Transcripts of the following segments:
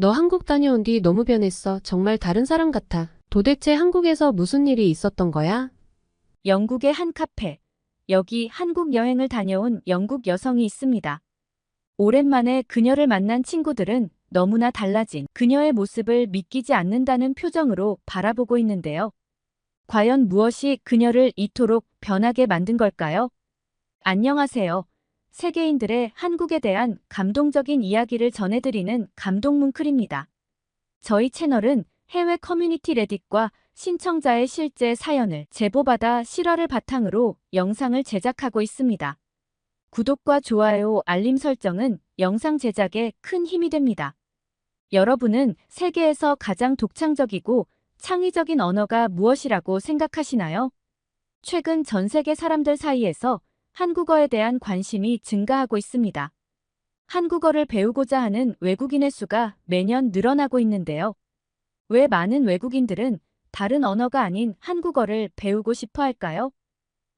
너 한국 다녀온 뒤 너무 변했어. 정말 다른 사람 같아. 도대체 한국에서 무슨 일이 있었던 거야? 영국의 한 카페. 여기 한국 여행을 다녀온 영국 여성이 있습니다. 오랜만에 그녀를 만난 친구들은 너무나 달라진 그녀의 모습을 믿기지 않는다는 표정으로 바라보고 있는데요. 과연 무엇이 그녀를 이토록 변하게 만든 걸까요? 안녕하세요. 세계인들의 한국에 대한 감동적인 이야기를 전해드리는 감동뭉클입니다. 저희 채널은 해외 커뮤니티 레딧과 신청자의 실제 사연을 제보받아 실화를 바탕으로 영상을 제작하고 있습니다. 구독과 좋아요, 알림 설정은 영상 제작에 큰 힘이 됩니다. 여러분은 세계에서 가장 독창적이고 창의적인 언어가 무엇이라고 생각하시나요? 최근 전 세계 사람들 사이에서 한국어에 대한 관심이 증가하고 있습니다. 한국어를 배우고자 하는 외국인의 수가 매년 늘어나고 있는데요. 왜 많은 외국인들은 다른 언어가 아닌 한국어를 배우고 싶어 할까요?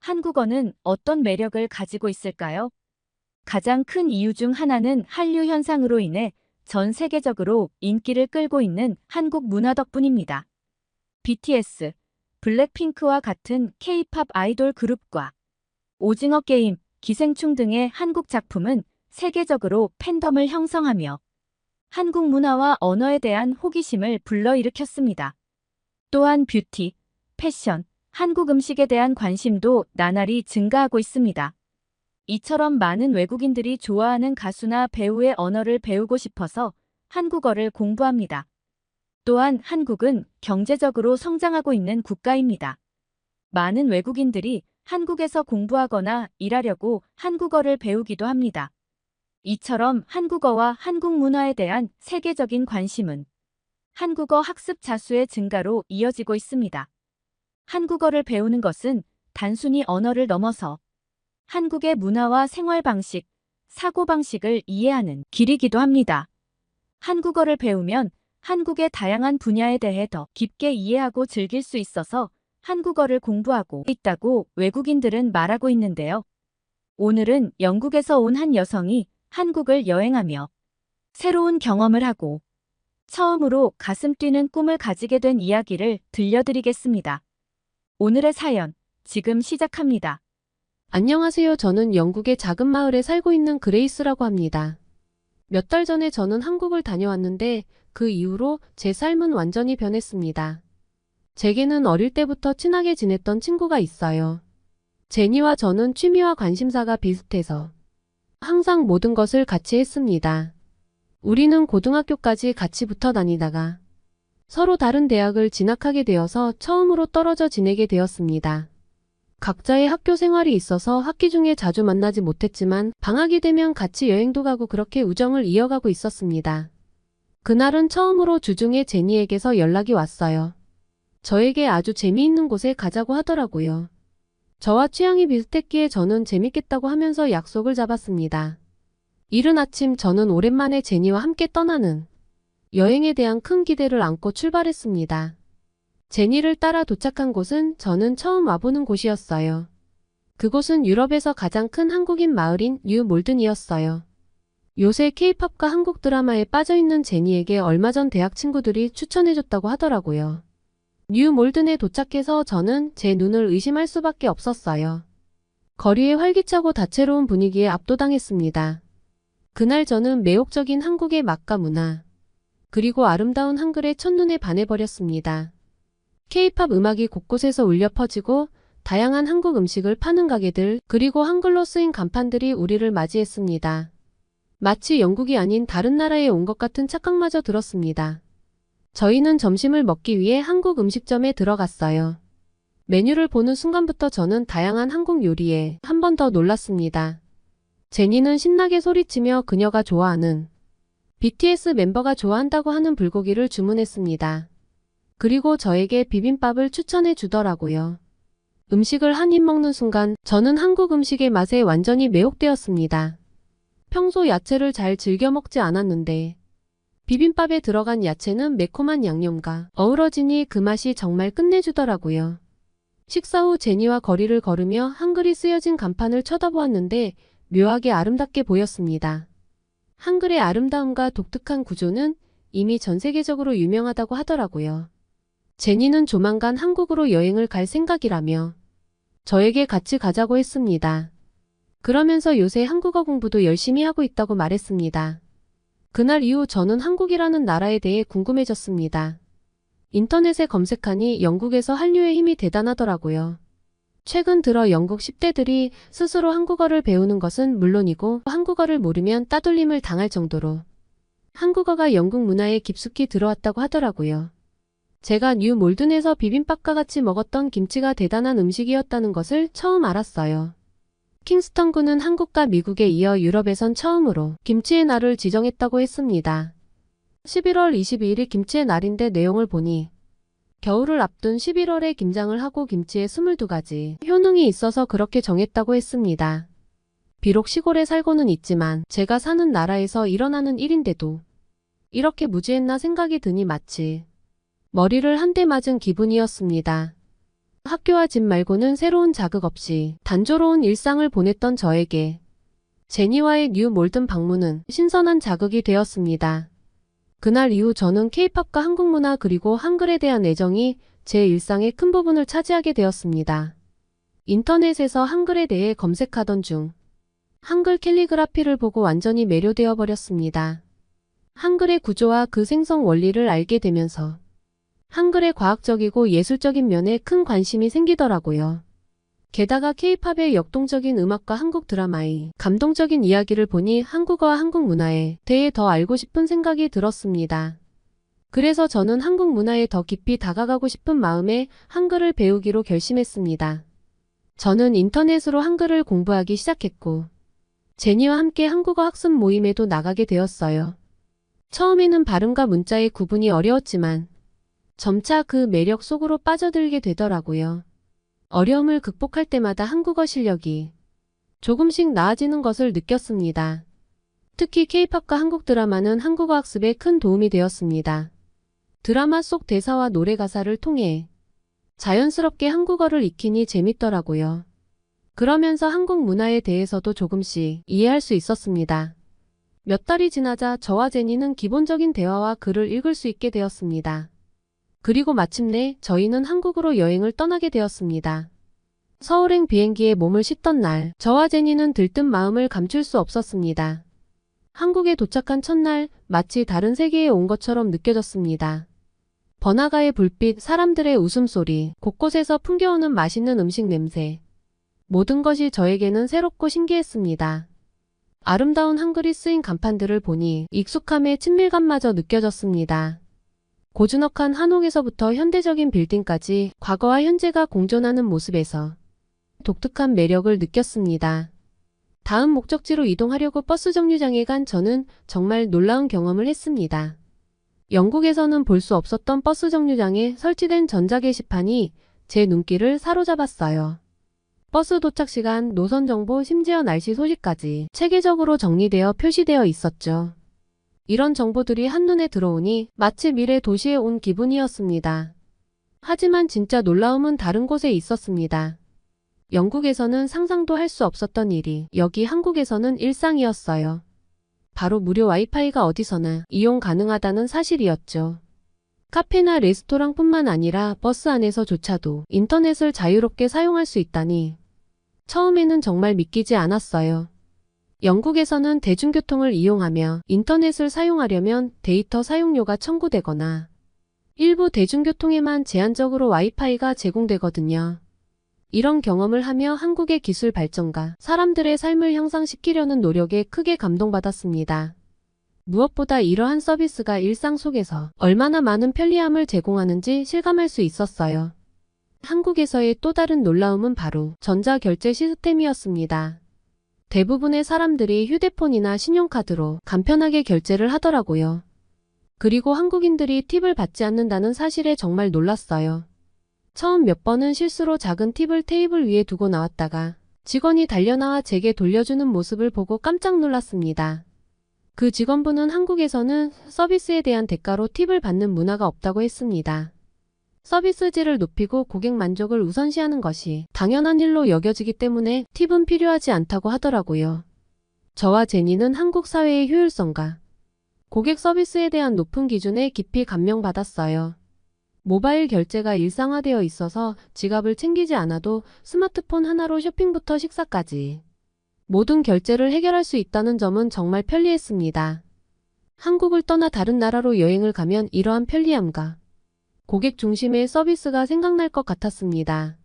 한국어는 어떤 매력을 가지고 있을까요? 가장 큰 이유 중 하나는 한류 현상으로 인해 전 세계적으로 인기를 끌고 있는 한국 문화 덕분입니다. BTS, 블랙핑크와 같은 K-팝 아이돌 그룹과 오징어 게임, 기생충 등의 한국 작품은 세계적으로 팬덤을 형성하며 한국 문화와 언어에 대한 호기심을 불러일으켰습니다. 또한 뷰티, 패션, 한국 음식에 대한 관심도 나날이 증가하고 있습니다. 이처럼 많은 외국인들이 좋아하는 가수나 배우의 언어를 배우고 싶어서 한국어를 공부합니다. 또한 한국은 경제적으로 성장하고 있는 국가입니다. 많은 외국인들이 한국에서 공부하거나 일하려고 한국어를 배우기도 합니다. 이처럼 한국어와 한국 문화에 대한 세계적인 관심은 한국어 학습 자수의 증가로 이어지고 있습니다. 한국어를 배우는 것은 단순히 언어를 넘어서 한국의 문화와 생활 방식, 사고방식을 이해하는 길이기도 합니다. 한국어를 배우면 한국의 다양한 분야에 대해 더 깊게 이해하고 즐길 수 있어서 한국어를 공부하고 있다고 외국인들은 말하고 있는데요. 오늘은 영국에서 온 한 여성이 한국을 여행하며 새로운 경험을 하고 처음으로 가슴 뛰는 꿈을 가지게 된 이야기를 들려드리겠습니다. 오늘의 사연, 지금 시작합니다. 안녕하세요. 저는 영국의 작은 마을에 살고 있는 그레이스라고 합니다. 몇 달 전에 저는 한국을 다녀왔는데 그 이후로 제 삶은 완전히 변했습니다. 제게는 어릴 때부터 친하게 지냈던 친구가 있어요. 제니와 저는 취미와 관심사가 비슷해서 항상 모든 것을 같이 했습니다. 우리는 고등학교까지 같이 붙어 다니다가 서로 다른 대학을 진학하게 되어서 처음으로 떨어져 지내게 되었습니다. 각자의 학교 생활이 있어서 학기 중에 자주 만나지 못했지만 방학이 되면 같이 여행도 가고 그렇게 우정을 이어가고 있었습니다. 그날은 처음으로 주중에 제니에게서 연락이 왔어요. 저에게 아주 재미있는 곳에 가자고 하더라고요. 저와 취향이 비슷했기에 저는 재밌겠다고 하면서 약속을 잡았습니다. 이른 아침 저는 오랜만에 제니와 함께 떠나는 여행에 대한 큰 기대를 안고 출발했습니다. 제니를 따라 도착한 곳은 저는 처음 와보는 곳이었어요. 그곳은 유럽에서 가장 큰 한국인 마을인 뉴 몰든이었어요. 요새 K-팝과 한국 드라마에 빠져있는 제니에게 얼마 전 대학 친구들이 추천해줬다고 하더라고요. 뉴 몰든에 도착해서 저는 제 눈을 의심할 수밖에 없었어요. 거리의 활기차고 다채로운 분위기에 압도당했습니다. 그날 저는 매혹적인 한국의 맛과 문화, 그리고 아름다운 한글에 첫눈에 반해버렸습니다. K-팝 음악이 곳곳에서 울려 퍼지고 다양한 한국 음식을 파는 가게들, 그리고 한글로 쓰인 간판들이 우리를 맞이했습니다. 마치 영국이 아닌 다른 나라에 온 것 같은 착각마저 들었습니다. 저희는 점심을 먹기 위해 한국 음식점에 들어갔어요. 메뉴를 보는 순간부터 저는 다양한 한국 요리에 한 번 더 놀랐습니다. 제니는 신나게 소리치며 그녀가 좋아하는 BTS 멤버가 좋아한다고 하는 불고기를 주문했습니다. 그리고 저에게 비빔밥을 추천해 주더라고요. 음식을 한 입 먹는 순간 저는 한국 음식의 맛에 완전히 매혹되었습니다. 평소 야채를 잘 즐겨 먹지 않았는데 비빔밥에 들어간 야채는 매콤한 양념과 어우러지니 그 맛이 정말 끝내주더라고요. 식사 후 제니와 거리를 걸으며 한글이 쓰여진 간판을 쳐다보았는데 묘하게 아름답게 보였습니다. 한글의 아름다움과 독특한 구조는 이미 전 세계적으로 유명하다고 하더라고요. 제니는 조만간 한국으로 여행을 갈 생각이라며 저에게 같이 가자고 했습니다. 그러면서 요새 한국어 공부도 열심히 하고 있다고 말했습니다. 그날 이후 저는 한국이라는 나라에 대해 궁금해졌습니다. 인터넷에 검색하니 영국에서 한류의 힘이 대단하더라고요. 최근 들어 영국 10대들이 스스로 한국어를 배우는 것은 물론이고 한국어를 모르면 따돌림을 당할 정도로 한국어가 영국 문화에 깊숙이 들어왔다고 하더라고요. 제가 뉴 몰든에서 비빔밥과 같이 먹었던 김치가 대단한 음식이었다는 것을 처음 알았어요. 킹스턴군은 한국과 미국에 이어 유럽에선 처음으로 김치의 날을 지정했다고 했습니다. 11월 22일이 김치의 날인데 내용을 보니 겨울을 앞둔 11월에 김장을 하고 김치에 22가지 효능이 있어서 그렇게 정했다고 했습니다. 비록 시골에 살고는 있지만 제가 사는 나라에서 일어나는 일인데도 이렇게 무지했나 생각이 드니 마치 머리를 한 대 맞은 기분이었습니다. 학교와 집 말고는 새로운 자극 없이 단조로운 일상을 보냈던 저에게 제니와의 뉴 몰든 방문은 신선한 자극이 되었습니다. 그날 이후 저는 K-팝과 한국 문화 그리고 한글에 대한 애정이 제 일상의 큰 부분을 차지하게 되었습니다. 인터넷에서 한글에 대해 검색하던 중 한글 캘리그라피를 보고 완전히 매료되어 버렸습니다. 한글의 구조와 그 생성 원리를 알게 되면서 한글의 과학적이고 예술적인 면에 큰 관심이 생기더라고요. 게다가 K-팝의 역동적인 음악과 한국 드라마의 감동적인 이야기를 보니 한국어와 한국 문화에 대해 더 알고 싶은 생각이 들었습니다. 그래서 저는 한국 문화에 더 깊이 다가가고 싶은 마음에 한글을 배우기로 결심했습니다. 저는 인터넷으로 한글을 공부하기 시작했고 제니와 함께 한국어 학습 모임에도 나가게 되었어요. 처음에는 발음과 문자의 구분이 어려웠지만 점차 그 매력 속으로 빠져들게 되더라고요. 어려움을 극복할 때마다 한국어 실력이 조금씩 나아지는 것을 느꼈습니다. 특히 K-팝과 한국 드라마는 한국어 학습에 큰 도움이 되었습니다. 드라마 속 대사와 노래 가사를 통해 자연스럽게 한국어를 익히니 재밌더라고요. 그러면서 한국 문화에 대해서도 조금씩 이해할 수 있었습니다. 몇 달이 지나자 저와 제니는 기본적인 대화와 글을 읽을 수 있게 되었습니다. 그리고 마침내 저희는 한국으로 여행을 떠나게 되었습니다. 서울행 비행기에 몸을 싣던 날, 저와 제니는 들뜬 마음을 감출 수 없었습니다. 한국에 도착한 첫날, 마치 다른 세계에 온 것처럼 느껴졌습니다. 번화가의 불빛, 사람들의 웃음소리, 곳곳에서 풍겨오는 맛있는 음식 냄새. 모든 것이 저에게는 새롭고 신기했습니다. 아름다운 한글이 쓰인 간판들을 보니 익숙함의 친밀감마저 느껴졌습니다. 고즈넉한 한옥에서부터 현대적인 빌딩까지 과거와 현재가 공존하는 모습에서 독특한 매력을 느꼈습니다. 다음 목적지로 이동하려고 버스 정류장에 간 저는 정말 놀라운 경험을 했습니다. 영국에서는 볼 수 없었던 버스 정류장에 설치된 전자 게시판이 제 눈길을 사로잡았어요. 버스 도착 시간, 노선 정보, 심지어 날씨 소식까지 체계적으로 정리되어 표시되어 있었죠. 이런 정보들이 한눈에 들어오니 마치 미래 도시에 온 기분이었습니다. 하지만 진짜 놀라움은 다른 곳에 있었습니다. 영국에서는 상상도 할 수 없었던 일이 여기 한국에서는 일상이었어요. 바로 무료 와이파이가 어디서나 이용 가능하다는 사실이었죠. 카페나 레스토랑뿐만 아니라 버스 안에서조차도 인터넷을 자유롭게 사용할 수 있다니 처음에는 정말 믿기지 않았어요. 영국에서는 대중교통을 이용하며 인터넷을 사용하려면 데이터 사용료가 청구되거나 일부 대중교통에만 제한적으로 와이파이가 제공되거든요. 이런 경험을 하며 한국의 기술 발전과 사람들의 삶을 향상시키려는 노력에 크게 감동받았습니다. 무엇보다 이러한 서비스가 일상 속에서 얼마나 많은 편리함을 제공하는지 실감할 수 있었어요. 한국에서의 또 다른 놀라움은 바로 전자결제 시스템이었습니다. 대부분의 사람들이 휴대폰이나 신용카드로 간편하게 결제를 하더라고요. 그리고 한국인들이 팁을 받지 않는다는 사실에 정말 놀랐어요. 처음 몇 번은 실수로 작은 팁을 테이블 위에 두고 나왔다가 직원이 달려나와 제게 돌려주는 모습을 보고 깜짝 놀랐습니다. 그 직원분은 한국에서는 서비스에 대한 대가로 팁을 받는 문화가 없다고 했습니다. 서비스질을 높이고 고객 만족을 우선시하는 것이 당연한 일로 여겨지기 때문에 팁은 필요하지 않다고 하더라고요. 저와 제니는 한국 사회의 효율성과 고객 서비스에 대한 높은 기준에 깊이 감명받았어요. 모바일 결제가 일상화되어 있어서 지갑을 챙기지 않아도 스마트폰 하나로 쇼핑부터 식사까지 모든 결제를 해결할 수 있다는 점은 정말 편리했습니다. 한국을 떠나 다른 나라로 여행을 가면 이러한 편리함과 고객 중심의 서비스가 생각날 것 같았습니다.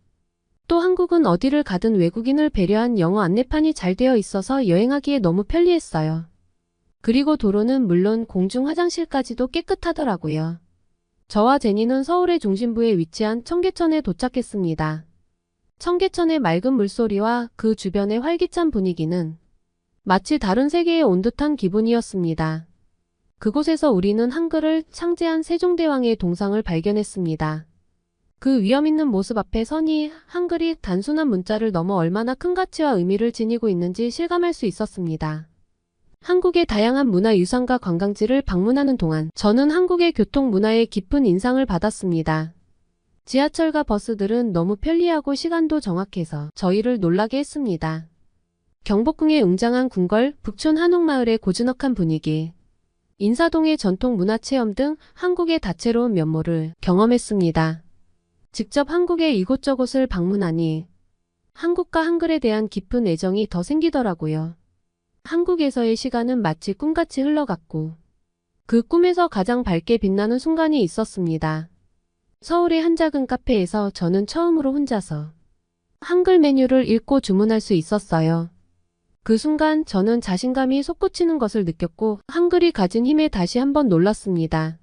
또 한국은 어디를 가든 외국인을 배려한 영어 안내판이 잘 되어 있어서 여행하기에 너무 편리했어요. 그리고 도로는 물론 공중 화장실까지도 깨끗하더라고요. 저와 제니는 서울의 중심부에 위치한 청계천에 도착했습니다. 청계천의 맑은 물소리와 그 주변의 활기찬 분위기는 마치 다른 세계에 온 듯한 기분이었습니다. 그곳에서 우리는 한글을 창제한 세종대왕의 동상을 발견했습니다. 그 위험 있는 모습 앞에 서니 한글이 단순한 문자를 넘어 얼마나 큰 가치와 의미를 지니고 있는지 실감할 수 있었습니다. 한국의 다양한 문화유산과 관광지를 방문하는 동안 저는 한국의 교통 문화에 깊은 인상을 받았습니다. 지하철과 버스들은 너무 편리하고 시간도 정확해서 저희를 놀라게 했습니다. 경복궁에 웅장한 궁궐, 북촌 한옥마을의 고즈넉한 분위기, 인사동의 전통 문화체험 등 한국의 다채로운 면모를 경험했습니다. 직접 한국의 이곳저곳을 방문하니 한국과 한글에 대한 깊은 애정이 더 생기더라고요. 한국에서의 시간은 마치 꿈같이 흘러갔고 그 꿈에서 가장 밝게 빛나는 순간이 있었습니다. 서울의 한 작은 카페에서 저는 처음으로 혼자서 한글 메뉴를 읽고 주문할 수 있었어요. 그 순간 저는 자신감이 솟구치는 것을 느꼈고 한글이 가진 힘에 다시 한번 놀랐습니다.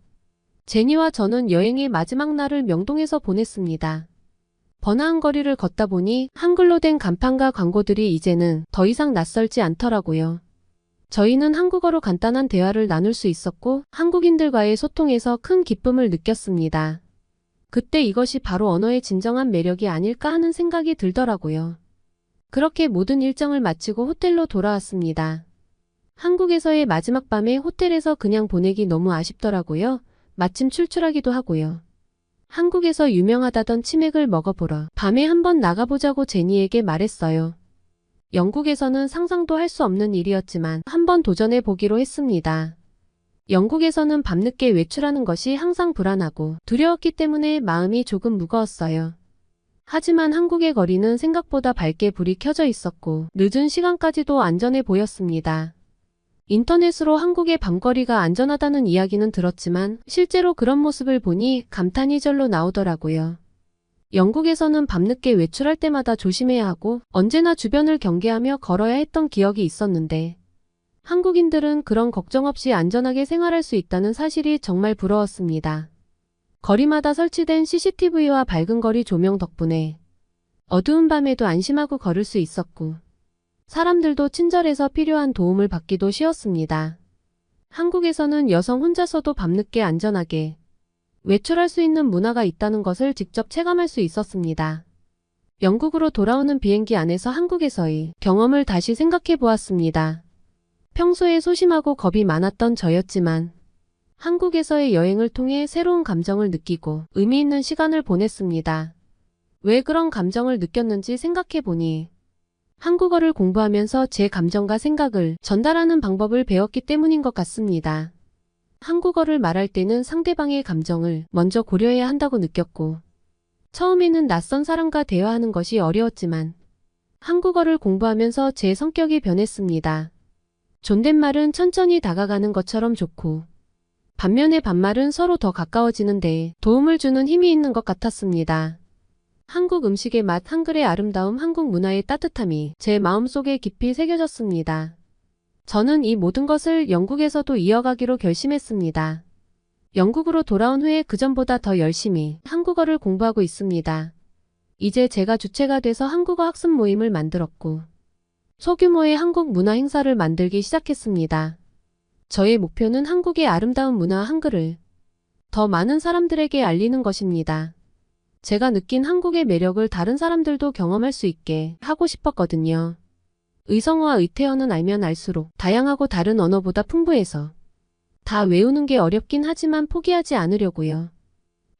제니와 저는 여행의 마지막 날을 명동에서 보냈습니다. 번화한 거리를 걷다 보니 한글로 된 간판과 광고들이 이제는 더 이상 낯설지 않더라고요. 저희는 한국어로 간단한 대화를 나눌 수 있었고 한국인들과의 소통에서 큰 기쁨을 느꼈습니다. 그때 이것이 바로 언어의 진정한 매력이 아닐까 하는 생각이 들더라고요. 그렇게 모든 일정을 마치고 호텔로 돌아왔습니다. 한국에서의 마지막 밤에 호텔에서 그냥 보내기 너무 아쉽더라고요. 마침 출출하기도 하고요. 한국에서 유명하다던 치맥을 먹어보러 밤에 한번 나가보자고 제니에게 말했어요. 영국에서는 상상도 할 수 없는 일이었지만 한번 도전해 보기로 했습니다. 영국에서는 밤늦게 외출하는 것이 항상 불안하고 두려웠기 때문에 마음이 조금 무거웠어요. 하지만 한국의 거리는 생각보다 밝게 불이 켜져 있었고 늦은 시간까지도 안전해 보였습니다. 인터넷으로 한국의 밤거리가 안전하다는 이야기는 들었지만 실제로 그런 모습을 보니 감탄이 절로 나오더라고요. 영국에서는 밤늦게 외출할 때마다 조심해야 하고 언제나 주변을 경계하며 걸어야 했던 기억이 있었는데 한국인들은 그런 걱정 없이 안전하게 생활할 수 있다는 사실이 정말 부러웠습니다. 거리마다 설치된 CCTV와 밝은 거리 조명 덕분에 어두운 밤에도 안심하고 걸을 수 있었고 사람들도 친절해서 필요한 도움을 받기도 쉬웠습니다. 한국에서는 여성 혼자서도 밤늦게 안전하게 외출할 수 있는 문화가 있다는 것을 직접 체감할 수 있었습니다. 영국으로 돌아오는 비행기 안에서 한국에서의 경험을 다시 생각해 보았습니다. 평소에 소심하고 겁이 많았던 저였지만 한국에서의 여행을 통해 새로운 감정을 느끼고 의미 있는 시간을 보냈습니다. 왜 그런 감정을 느꼈는지 생각해 보니 한국어를 공부하면서 제 감정과 생각을 전달하는 방법을 배웠기 때문인 것 같습니다. 한국어를 말할 때는 상대방의 감정을 먼저 고려해야 한다고 느꼈고 처음에는 낯선 사람과 대화하는 것이 어려웠지만 한국어를 공부하면서 제 성격이 변했습니다. 존댓말은 천천히 다가가는 것처럼 좋고 반면에 반말은 서로 더 가까워지는 데 도움을 주는 힘이 있는 것 같았습니다. 한국 음식의 맛, 한글의 아름다움, 한국 문화의 따뜻함이 제 마음속에 깊이 새겨졌습니다. 저는 이 모든 것을 영국에서도 이어가기로 결심했습니다. 영국으로 돌아온 후에 그전보다 더 열심히 한국어를 공부하고 있습니다. 이제 제가 주체가 돼서 한국어 학습 모임을 만들었고 소규모의 한국 문화 행사를 만들기 시작했습니다. 저의 목표는 한국의 아름다운 문화 한글을 더 많은 사람들에게 알리는 것입니다. 제가 느낀 한국의 매력을 다른 사람들도 경험할 수 있게 하고 싶었거든요. 의성어와 의태어는 알면 알수록 다양하고 다른 언어보다 풍부해서 다 외우는 게 어렵긴 하지만 포기하지 않으려고요.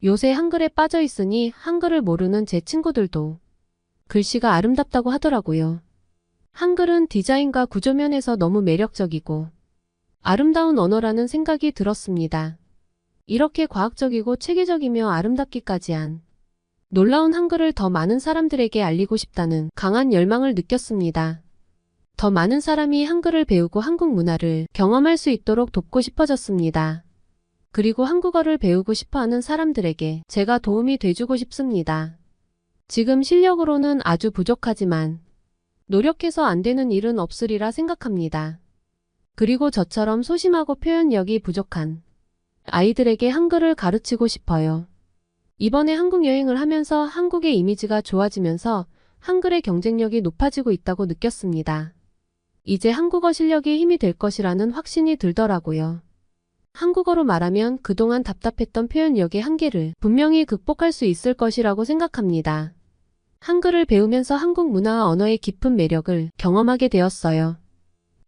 요새 한글에 빠져 있으니 한글을 모르는 제 친구들도 글씨가 아름답다고 하더라고요. 한글은 디자인과 구조면에서 너무 매력적이고 아름다운 언어라는 생각이 들었습니다. 이렇게 과학적이고 체계적이며 아름답기까지 한 놀라운 한글을 더 많은 사람들에게 알리고 싶다는 강한 열망을 느꼈습니다. 더 많은 사람이 한글을 배우고 한국 문화를 경험할 수 있도록 돕고 싶어졌습니다. 그리고 한국어를 배우고 싶어하는 사람들에게 제가 도움이 돼주고 싶습니다. 지금 실력으로는 아주 부족하지만 노력해서 안 되는 일은 없으리라 생각합니다. 그리고 저처럼 소심하고 표현력이 부족한 아이들에게 한글을 가르치고 싶어요. 이번에 한국 여행을 하면서 한국의 이미지가 좋아지면서 한글의 경쟁력이 높아지고 있다고 느꼈습니다. 이제 한국어 실력이 힘이 될 것이라는 확신이 들더라고요. 한국어로 말하면 그동안 답답했던 표현력의 한계를 분명히 극복할 수 있을 것이라고 생각합니다. 한글을 배우면서 한국 문화와 언어의 깊은 매력을 경험하게 되었어요.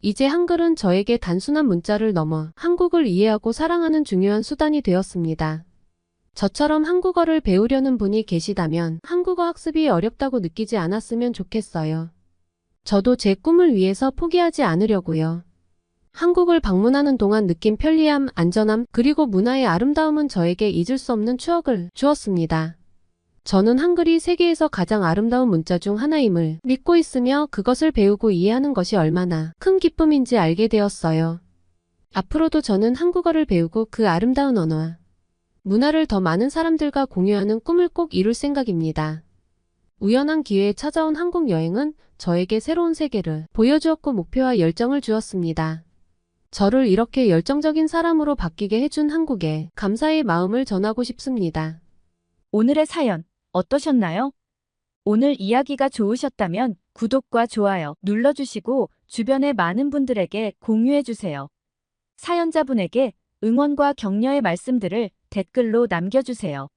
이제 한글은 저에게 단순한 문자를 넘어 한국을 이해하고 사랑하는 중요한 수단이 되었습니다. 저처럼 한국어를 배우려는 분이 계시다면 한국어 학습이 어렵다고 느끼지 않았으면 좋겠어요. 저도 제 꿈을 위해서 포기하지 않으려고요. 한국을 방문하는 동안 느낀 편리함, 안전함, 그리고 문화의 아름다움은 저에게 잊을 수 없는 추억을 주었습니다. 저는 한글이 세계에서 가장 아름다운 문자 중 하나임을 믿고 있으며 그것을 배우고 이해하는 것이 얼마나 큰 기쁨인지 알게 되었어요. 앞으로도 저는 한국어를 배우고 그 아름다운 언어와 문화를 더 많은 사람들과 공유하는 꿈을 꼭 이룰 생각입니다. 우연한 기회에 찾아온 한국 여행은 저에게 새로운 세계를 보여주었고 목표와 열정을 주었습니다. 저를 이렇게 열정적인 사람으로 바뀌게 해준 한국에 감사의 마음을 전하고 싶습니다. 오늘의 사연 어떠셨나요? 오늘 이야기가 좋으셨다면 구독과 좋아요 눌러주시고 주변의 많은 분들에게 공유해주세요. 사연자분에게 응원과 격려의 말씀들을 댓글로 남겨주세요.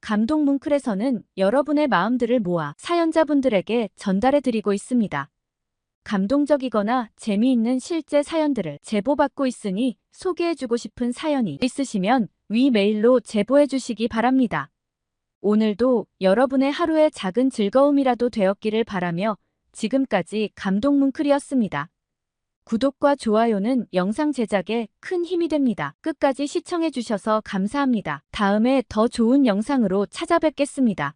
감동 뭉클에서는 여러분의 마음들을 모아 사연자분들에게 전달해드리고 있습니다. 감동적이거나 재미있는 실제 사연들을 제보받고 있으니 소개해주고 싶은 사연이 있으시면 위 메일로 제보해주시기 바랍니다. 오늘도 여러분의 하루의 작은 즐거움이라도 되었기를 바라며 지금까지 감동 뭉클이었습니다. 구독과 좋아요는 영상 제작에 큰 힘이 됩니다. 끝까지 시청해주셔서 감사합니다. 다음에 더 좋은 영상으로 찾아뵙겠습니다.